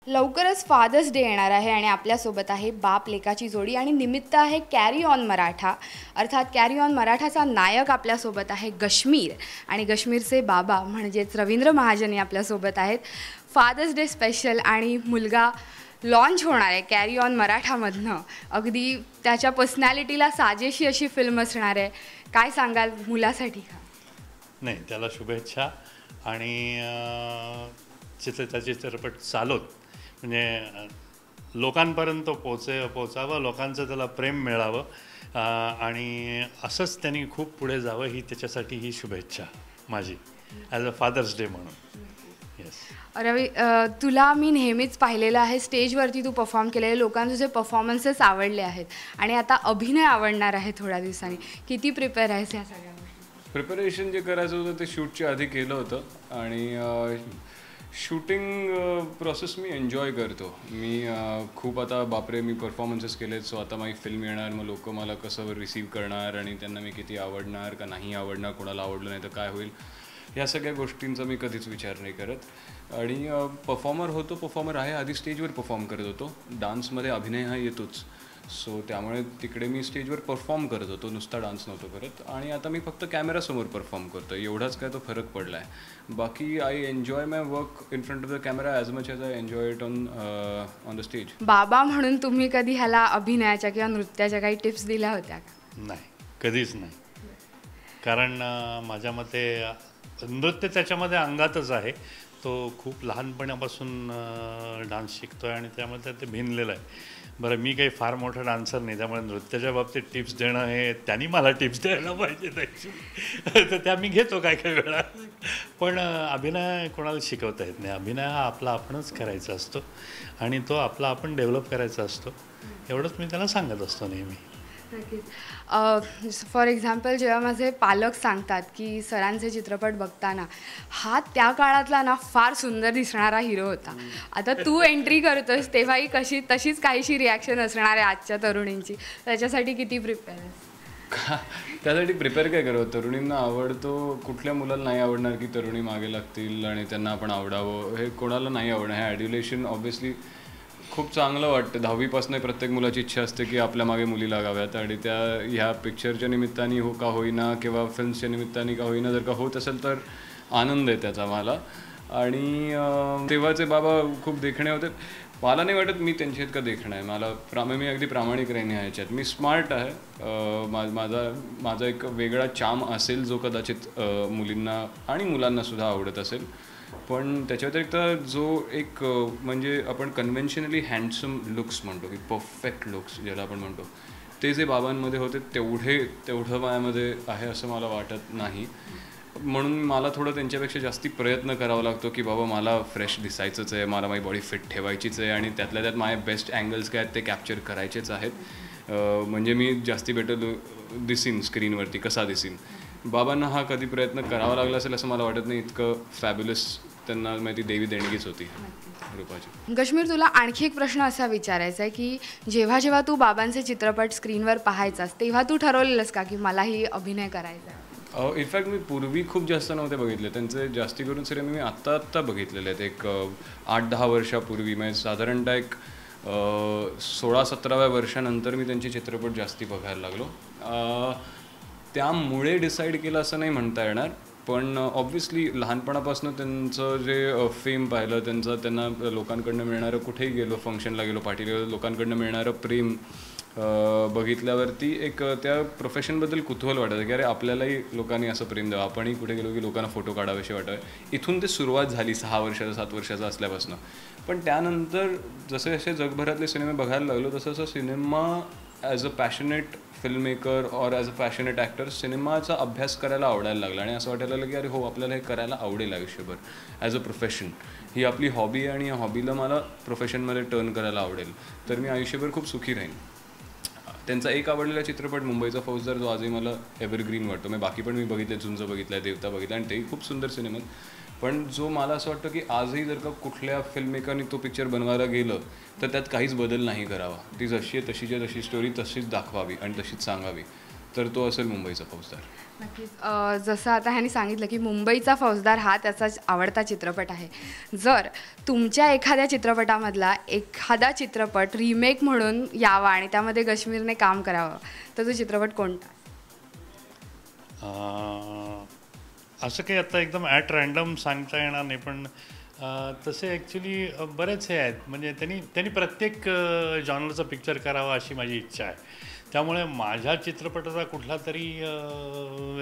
लवकरच fathers day येणार आहे आणि आपल्यासोबत आहे बाप लेकाची जोडी आणि निमित्त आहे कॅरी ऑन मराठा. अर्थात कॅरी ऑन मराठाचा नायक आपल्यासोबत आहे गश्मीर आणि गश्मीरचे बाबा म्हणजेच रवींद्र महाजनी आपल्यासोबत आहेत. फादर्स डे स्पेशल आणि मुलगा लॉन्च होणार आहे कॅरी ऑन मराठामधनं. अगदी त्याच्या पर्सनॅलिटीला साजेशी अशी फिल्म असणार आहे. काय सांगाल मुलासाठी? का नाही, त्याला शुभेच्छा आणि त्याचे चित्रपट चालवत म्हणजे लोकांपर्यंत पोचावं, लोकांचं त्याला प्रेम मिळावं आणि असंच त्यांनी खूप पुढे जावं ही त्याच्यासाठी ही शुभेच्छा माझी ॲज अ फादर्स डे म्हणून. येस रवी, तुला मी नेहमीच पाहिलेलं आहे स्टेजवरती तू परफॉर्म केलेले, लोकांना तुझे परफॉर्मन्सेस आवडले आहेत आणि आता अभिनय आवडणार आहे थोड्या दिवसांनी. किती प्रिपेअर आहेस या सगळ्या गोष्टी? प्रिपरेशन जे करायचं होतं ते शूटच्या आधी केलं होतं आणि शूटिंग प्रोसेस मी एन्जॉय करतो. मी खूप आता बापरे मी परफॉर्मन्सेस केलेत, सो आता माझी फिल्म येणार, मग लोक मला कसं रिसीव करणार आणि त्यांना मी किती आवडणार का नाही आवडणार, कोणाला आवडलं नाही तर काय होईल, ह्या सगळ्या गोष्टींचा मी कधीच विचार नाही करत. आणि परफॉर्मर आहे, आधी स्टेजवर परफॉर्म करत होतो. डान्समध्ये अभिनय हा येतोच, सो त्यामुळे तिकडे मी स्टेजवर परफॉर्म करत होतो, नुसता डान्स नव्हतो करत. आणि आता मी फक्त कॅमेरासमोर परफॉर्म करतो, एवढाच काय तो फरक पडला आहे. बाकी I enjoy my work in front of the camera as much as I enjoy it on the stage. बाबा म्हणून तुम्ही कधी ह्याला अभिनयाच्या किंवा नृत्याच्या काही टिप्स दिल्या होत्या का? नाही, कधीच नाही. कारण माझ्या मते नृत्य त्याच्यामध्ये अंगातच आहे. तो खूप लहानपणापासून डान्स शिकतो आहे आणि त्यामध्ये ते भिनलेलं आहे. बरं, मी काही फार मोठा डान्सर नाही, त्यामुळे नृत्याच्या बाबतीत टिप्स देणं हे त्यांनी मला टिप्स द्यायला पाहिजे ॲक्च्युली, तर त्या मी घेतो काय काय वेळा. पण अभिनय कोणाला शिकवता येत नाही. अभिनय हा आपला आपणच करायचा असतो आणि तो आपला आपण डेव्हलप करायचा असतो, एवढंच मी त्याला सांगत असतो नेहमी. नक्कीच. फॉर एक्झाम्पल, जेव्हा माझे पालक सांगतात की सरांचे चित्रपट बघताना हा त्या काळातला ना फार सुंदर दिसणारा हिरो होता, आता तू एंट्री करतोस तेव्हाही तशीच काहीशी रिॲक्शन असणार आहे आजच्या तरुणींची, त्याच्यासाठी किती प्रिपेअर आहेस? त्यासाठी प्रिपेअर काय करावं? तरुणींना आवडतो, कुठल्या मुलाला नाही आवडणार की तरुणी मागे लागतील आणि त्यांना आपण आवडावं? हे कोणाला नाही आवडणार. हे ॲड्युलेशन ऑब्व्हियसली खूप चांगलं वाटतं. 10वीपासून प्रत्येक मुलाची इच्छा असते की आपल्या मागे मुली लागाव्यात आणि त्या ह्या पिक्चरच्या निमित्ताने हो का होईना किंवा फिल्म्सच्या निमित्ताने का होईना, जर का होत असेल तर आनंद आहे त्याचा मला. आणि तेव्हाचे बाबा खूप देखणे होते. मला नाही वाटत मी त्यांच्या इतका देखणं आहे. मी अगदी प्रामाणिक राहीन ह्याच्यात. मी स्मार्ट आहे. माझा एक वेगळा चाम असेल जो कदाचित मुलींना आणि मुलांनासुद्धा आवडत असेल. पण त्याच्या व्यतिरिक्त जो एक म्हणजे आपण कन्व्हेन्शनली हँडसम लुक्स म्हणतो की परफेक्ट लुक्स ज्याला आपण म्हणतो, ते जे बाबांमध्ये होते तेवढं माझ्यामध्ये आहे असं मला वाटत नाही. म्हणून मला थोडं त्यांच्यापेक्षा जास्ती प्रयत्न करावा लागतो की बाबा मला फ्रेश दिसायचंच आहे, मला माझी बॉडी फिट ठेवायचीच आहे आणि त्यातल्या त्यात माझे बेस्ट अँगल्स काय आहेत ते कॅप्चर करायचेच आहेत. म्हणजे मी जास्ती बेटर दिसीन स्क्रीनवरती, कसा दिसीन. बाबांना हा कधी प्रयत्न करावा लागला असेल असं मला वाटत नाही. इतकं फॅब्युलस त्यांना माहिती देवी देणगीच होती रूपाची. कश्मीर, तुला आणखी एक प्रश्न असा विचारायचा आहे की जेव्हा जेव्हा तू बाबांचे चित्रपट स्क्रीनवर पाहायचास तेव्हा तू ठरवलेलंस का की मलाही अभिनय करायचा आहे? इनफॅक्ट मी पूर्वी खूप जास्त नव्हते बघितले त्यांचे. जास्ती करून सिनेमे मी आत्ता बघितलेले आहेत. एक 8-10 वर्षापूर्वी, म्हणजे साधारणतः एक 16-17व्या वर्षानंतर मी त्यांचे चित्रपट जास्ती बघायला लागलो. त्यामुळे डिसाईड केलं असं नाही म्हणता येणार, पण ऑब्व्हियसली लहानपणापासून त्यांचं जे फेम पाहिलं, त्यांना लोकांकडनं मिळणारं, कुठेही गेलो, फंक्शनला गेलो, पार्टीला गेलो, लोकांकडनं मिळणारं प्रेम बघितल्यावरती एक त्या प्रोफेशनबद्दल कुतूहल वाटायचं की अरे आपल्यालाही लोकांनी असं प्रेम द्यावं, आपणही कुठे गेलो की लोकांना फोटो काढावेसे वाटावे. इथून ते सुरुवात झाली 6 वर्षाचा 7 वर्षाचा असल्यापासून. पण त्यानंतर जसे जसे जगभरातले सिनेमे बघायला लागलो तसं cinema as a passionate film maker और ॲज अ पॅशनेट ॲक्टर सिनेमाचा अभ्यास करायला आवडायला लागला आणि असं वाटायला लागलं की अरे हो, आपल्याला हे करायला आवडेल आयुष्यभर ॲज अ प्रोफेशन. ही आपली हॉबी आणि या हॉबीला मला प्रोफेशनमध्ये टर्न करायला आवडेल, तर मी आयुष्यभर खूप सुखी राहीन. त्यांचा एक आवडलेला चित्रपट मुंबईचा फौजदार, जो आजही मला एव्हरग्रीन वाटतो. मी बाकी पण मी बघितले, झुंज बघितला आहे, देवता बघितला आणि तेही खूप सुंदर सिनेमा. पण जो मला असं वाटतं की आजही जर का कुठल्या फिल्ममेकरनी तो पिक्चर बनवायला गेलं तर त्यात काहीच बदल नाही करावा. ती जशी आहे तशीच्या तशी स्टोरी तशीच दाखवावी आणि तशीच सांगावी. तर तो असेल मुंबईचा फौजदार. नक्कीच. जसं आता ह्यांनी सांगितलं की मुंबईचा फौजदार हा त्याचा आवडता चित्रपट आहे. जर तुमच्या एखाद्या चित्रपटामधला एखादा चित्रपट रिमेक म्हणून यावा आणि त्यामध्ये गश्मीरने काम करावं, तर तो चित्रपट कोणता? असं काही आता एकदम ॲट रँडम सांगता येणार नाही, पण तसे ॲक्च्युली बरेच हे आहेत. म्हणजे त्यांनी प्रत्येक जॉनरचा पिक्चर करावा अशी माझी इच्छा आहे. त्यामुळे माझ्या चित्रपटाचा कुठला तरी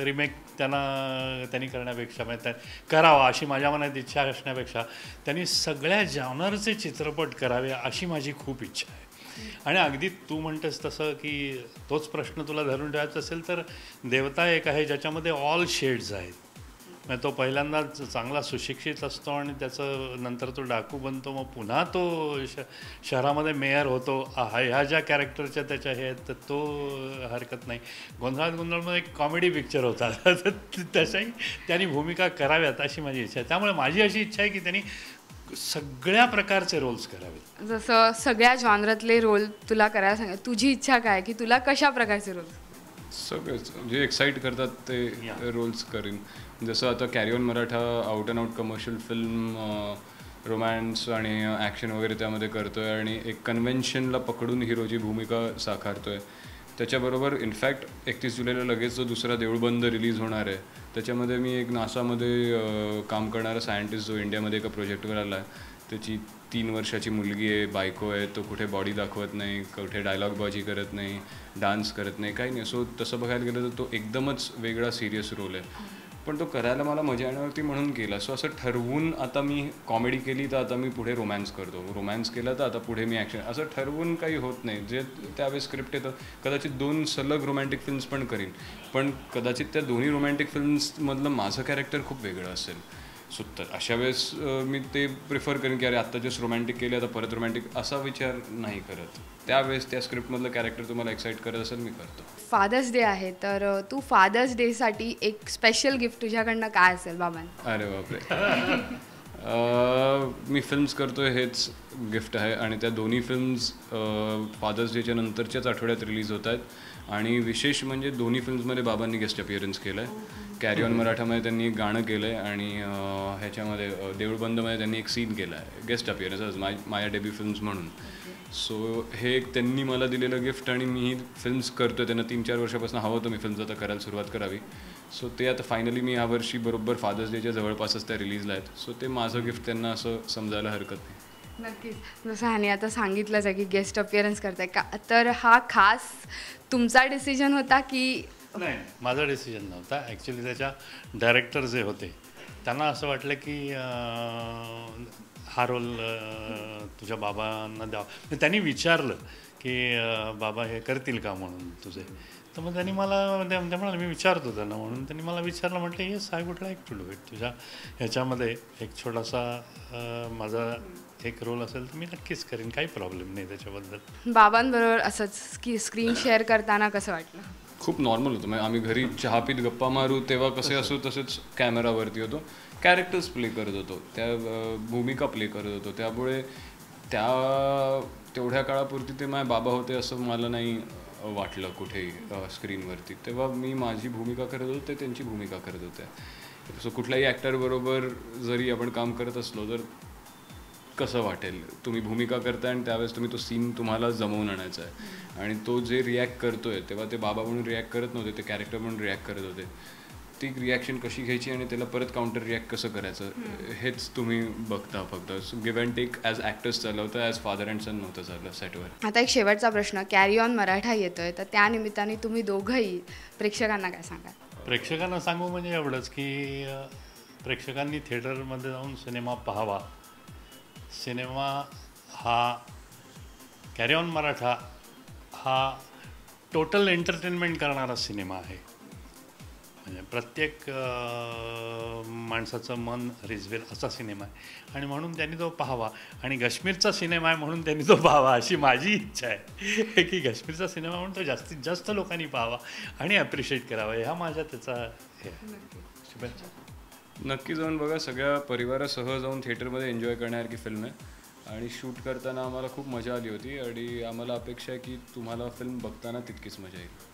रिमेक त्यांनी करण्यापेक्षा, म्हणजे करावा अशी माझ्या मनात इच्छा असण्यापेक्षा त्यांनी सगळ्या जॉनरचे चित्रपट करावे अशी माझी खूप इच्छा आहे. आणि अगदी तू म्हणतेस तसं की तोच प्रश्न तुला धरून ठेवायचा असेल तर देवता एक आहे ज्याच्यामध्ये ऑल शेड्स आहेत. म्हणजे तो पहिल्यांदाच चांगला सुशिक्षित असतो आणि त्याचं नंतर तो डाकू बनतो, मग पुन्हा तो शहरामध्ये मेयर होतो. ह्या ज्या कॅरेक्टरच्या त्याच्या हे आहेत तर तो हरकत नाही. गोंधळात गोंधळमध्ये एक कॉमेडी पिक्चर होता तर तशाही त्यांनी भूमिका कराव्यात अशी माझी इच्छा आहे. त्यामुळे माझी अशी इच्छा आहे की त्यांनी सगळ्या प्रकारचे रोल्स करावेत. जसं सगळ्या जॉनरातले रोल तुला करायला सांग, तुझी इच्छा काय की तुला कशा प्रकारचे रोल? सगळेच जे एक्साईट करतात ते रोल्स करीन. जसं आता carry on Maratha out and out commercial film, romance आणि ॲक्शन वगैरे त्यामध्ये करतो आहे आणि एक कन्व्हेन्शनला पकडून हिरोची भूमिका साकारतो आहे. त्याच्याबरोबर इनफॅक्ट 31 जुलैला लगेच जो दुसरा देऊळबंद रिलीज होणार आहे त्याच्यामध्ये मी एक नासामध्ये काम करणारा सायंटिस्ट जो इंडियामध्ये एका प्रोजेक्टवर आला आहे, त्याची 3 वर्षाची मुलगी आहे, बायको आहे, तो कुठे बॉडी दाखवत नाही, कुठे डायलॉगबाजी करत नाही, डान्स करत नाही, काही नाही. सो तसं बघायला गेलं तर तो एकदमच वेगळा सिरियस रोल आहे, पण तो करायला मला मजा येण्यावरती म्हणून केला. सो असं ठरवून आता मी कॉमेडी केली तर आता मी पुढे रोमॅन्स करतो, रोमॅन्स केला तर आता पुढे मी ॲक्शन, असं ठरवून काही होत नाही. जे त्यावेळेस स्क्रिप्ट येतं, कदाचित 2 सलग रोमॅन्टिक फिल्म्स पण करीन, पण कदाचित त्या दोन्ही रोमॅन्टिक फिल्म्समधलं माझं कॅरेक्टर खूप वेगळं असेल. सो तर अशा वेळेस मी ते प्रिफर करेन की अरे आत्ता जस्ट रोमॅन्टिक केले आता परत रोमॅन्टिक, असा विचार नाही करत. त्यावेळेस त्या स्क्रिप्टमधलं कॅरेक्टर तुम्हाला एक्साईट करत असेल मी करतो. फादर्स डे आहे तर तू फादर्स डेसाठी एक स्पेशल गिफ्ट तुझ्याकडनं काय असेल बाबांना? अरे बापरे. मी फिल्म्स करतोय हेच गिफ्ट आहे आणि त्या दोन्ही फिल्म्स फादर्स डेच्या नंतरच्याच आठवड्यात रिलीज होत आहेत आणि विशेष म्हणजे दोन्ही फिल्म्समध्ये बाबांनी गेस्ट अपिअरन्स केलं आहे. कॅरी ऑन मराठामध्ये त्यांनी एक गाणं केलं आहे आणि ह्याच्यामध्ये देऊळबंदमध्ये त्यांनी एक सीन केला आहे गेस्ट अपिअरन्स माझ्या डेब्यू फिल्म्स म्हणून. सो हे एक त्यांनी मला दिलेलं गिफ्ट आणि मी फिल्म्स करतो आहे. त्यांना 3-4 वर्षापासून हवं होतं मी फिल्म्स आता करायला सुरुवात करावी. सो ते आता फायनली मी यावर्षी बरोबर फादर्स डेच्या जवळपासच त्या रिलीजला आहेत. सो ते माझं गिफ्ट त्यांना असं समजायला हरकत नाही. नक्कीच. जसं ह्याने आता सांगितलंच आहे की गेस्ट अपिअरन्स करताय का, तर हा खास तुमचा डिसिजन होता की? नाही, माझा डिसिजन नव्हता. ॲक्च्युली त्याच्या डायरेक्टर जे होते त्यांना असं वाटलं की हा रोल तुझ्या बाबांना द्यावा. त्यांनी विचारलं की बाबा हे करतील का म्हणून तुझे, तर मग त्यांनी मला म्हणाले मी विचारतो त्यांना म्हणून त्यांनी मला विचारलं. म्हटलं yes I would like to do it. तुझ्या ह्याच्यामध्ये एक छोटासा माझा एक रोल असेल तर मी नक्कीच करेन, काही प्रॉब्लेम नाही त्याच्याबद्दल. बाबांबरोबर असंच स्क्रीन शेअर करताना कसं वाटलं? खूप नॉर्मल होतं. म्हणजे आम्ही घरी चहा पीत गप्पा मारू तेव्हा कसे असो तसेच कॅमेरावरती होतो, कॅरेक्टर्स प्ले करत होतो, त्या भूमिका प्ले करत होतो. त्यामुळे तेवढ्या काळापुरती ते माझे बाबा होते असं मला नाही वाटलं कुठेही स्क्रीनवरती. तेव्हा मी माझी भूमिका करत होतो, ते त्यांची भूमिका करत होते. सो कुठल्याही ॲक्टरबरोबर जरी आपण काम करत असलो तर कसं वाटेल, तुम्ही भूमिका करताय आणि त्यावेळेस तुम्ही तो सीन तुम्हाला जमवून आणायचा आहे आणि तो जे रिॲक्ट करतोय तेव्हा ते बाबा म्हणून रिॲक्ट करत नव्हते, ते कॅरेक्टर म्हणून रिॲक्ट करत होते. ती रिॲक्शन कशी घ्यायची आणि त्याला परत काउंटर रिॲक्ट कसं करायचं हेच तुम्ही बघता. फक्त give and take as actors चाललं होतं, ॲज फादर अँड सन नव्हतं चाललं सेटवर. आता एक शेवटचा प्रश्न, कॅरी ऑन मराठा येतोय तर त्या निमित्ताने तुम्ही दोघंही प्रेक्षकांना काय सांगाल? प्रेक्षकांना सांगू म्हणजे एवढंच की प्रेक्षकांनी थिएटरमध्ये जाऊन सिनेमा पाहावा. सिनेमा हा कॅरी ऑन मराठा हा टोटल एंटरटेनमेंट करणारा सिनेमा आहे. म्हणजे प्रत्येक माणसाचं मन रिझवेल असा सिनेमा आहे आणि म्हणून त्यांनी तो पाहावा. आणि काश्मीरचा सिनेमा आहे म्हणून त्यांनी तो पाहावा अशी माझी इच्छा आहे की काश्मीरचा सिनेमा म्हणून तो जास्तीत जास्त लोकांनी पाहावा आणि ॲप्रिशिएट करावा. ह्या माझ्या त्याचा हे शुभेच्छा. नक्की जाऊन बघा, सगळ्या परिवारासह जाऊन थिएटरमध्ये एन्जॉय करण्यासारखी फिल्म आहे आणि शूट करताना आम्हाला खूप मजा आली होती आणि आम्हाला अपेक्षा आहे की तुम्हाला फिल्म बघताना तितकीच मजा येईल.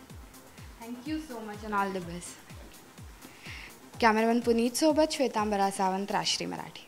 Thank you so much and all the best. Cameraman Puneet सोबत श्वेतांबरा सावंत, राष्ट्रीय मराठी.